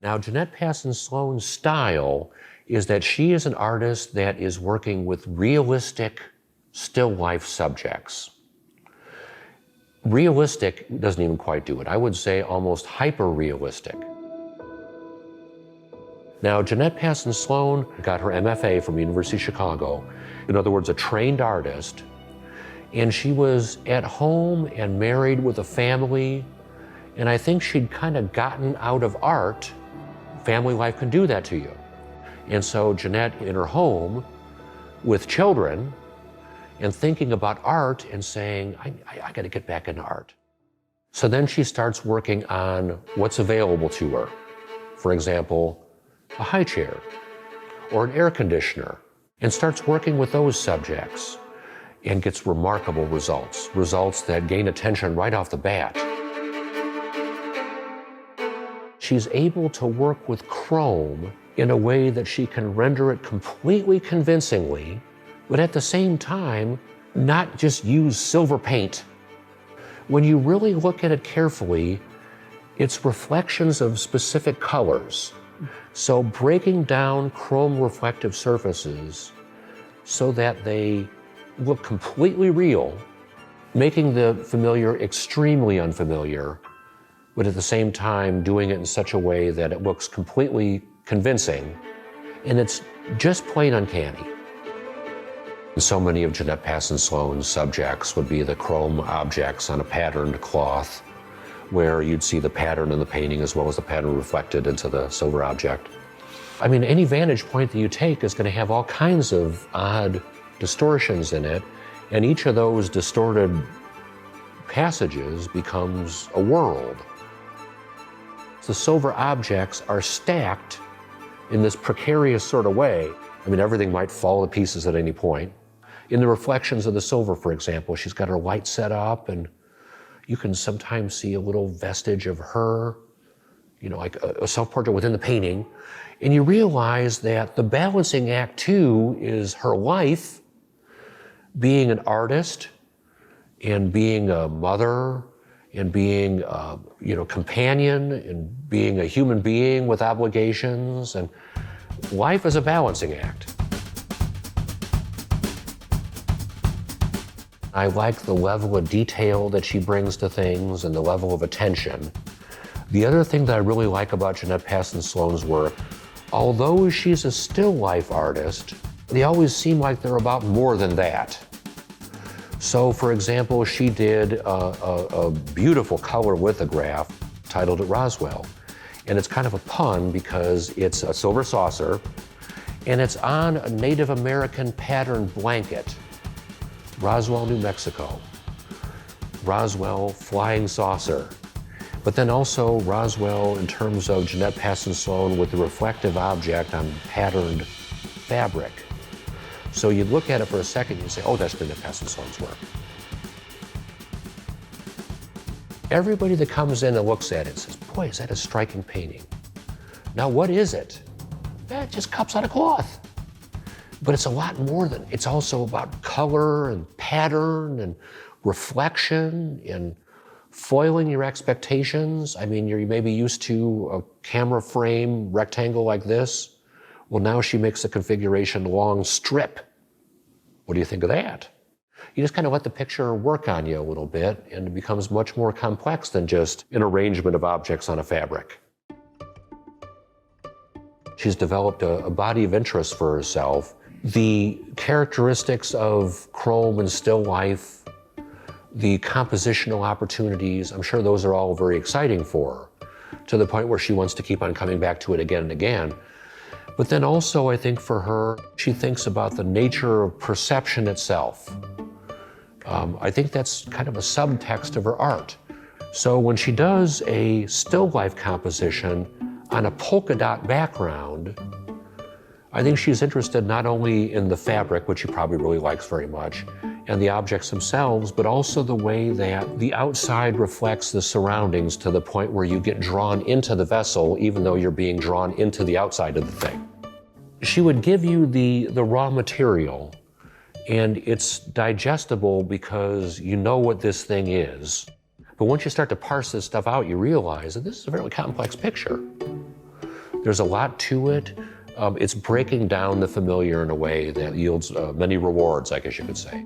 Now, Jeanette Pasin Sloan's style is that she is an artist that is working with realistic still life subjects. Realistic doesn't even quite do it. I would say almost hyper-realistic. Now, Jeanette Pasin Sloan got her MFA from University of Chicago. In other words, a trained artist. And she was at home and married with a family. And I think she'd kind of gotten out of art. Family life can do that to you. And so Jeanette, in her home with children, and thinking about art and saying, I got to get back into art. So then she starts working on what's available to her. For example, a high chair or an air conditioner, and starts working with those subjects and gets remarkable results, results that gain attention right off the bat. She's able to work with chrome in a way that she can render it completely convincingly, but at the same time, not just use silver paint. When you really look at it carefully, it's reflections of specific colors. So breaking down chrome reflective surfaces so that they look completely real, making the familiar extremely unfamiliar, but at the same time doing it in such a way that it looks completely convincing, and it's just plain uncanny. So many of Jeanette Pasin Sloan's subjects would be the chrome objects on a patterned cloth, where you'd see the pattern in the painting as well as the pattern reflected into the silver object. I mean, any vantage point that you take is going to have all kinds of odd distortions in it, and each of those distorted passages becomes a world. The silver objects are stacked in this precarious sort of way. I mean, everything might fall to pieces at any point. In the reflections of the silver, for example, she's got her light set up, and you can sometimes see a little vestige of her, you know, like a self-portrait within the painting. And you realize that the balancing act, too, is her life, being an artist, and being a mother, and being a, companion, and being a human being with obligations. And life is a balancing act. I like the level of detail that she brings to things and the level of attention. The other thing that I really like about Jeanette Pasin Sloan's work, although she's a still life artist, they always seem like they're about more than that. So, for example, she did a beautiful color lithograph titled Roswell. And it's kind of a pun because it's a silver saucer, and it's on a Native American patterned blanket. Roswell, New Mexico. Roswell flying saucer. But then also Roswell in terms of Jeanette Pasin Sloan with the reflective object on patterned fabric. So you look at it for a second, you say, oh, that's Jeanette Pasin Sloan's work. Everybody that comes in and looks at it says, boy, is that a striking painting. Now, what is it? It just cups out of cloth. But it's a lot more than, it's also about color and pattern and reflection and foiling your expectations. I mean, you're maybe used to a camera frame rectangle like this. Well, now she makes the configuration long strip. What do you think of that? You just kind of let the picture work on you a little bit, and it becomes much more complex than just an arrangement of objects on a fabric. She's developed a body of interest for herself. The characteristics of chrome and still life, the compositional opportunities, I'm sure those are all very exciting for her, to the point where she wants to keep on coming back to it again and again. But then also, I think for her, she thinks about the nature of perception itself. I think that's kind of a subtext of her art. So when she does a still life composition on a polka dot background, I think she's interested not only in the fabric, which she probably really likes very much, and the objects themselves, but also the way that the outside reflects the surroundings to the point where you get drawn into the vessel, even though you're being drawn into the outside of the thing. She would give you the raw material, and it's digestible because you know what this thing is. But once you start to parse this stuff out, you realize that this is a very complex picture. There's a lot to it. It's breaking down the familiar in a way that yields many rewards, I guess you could say.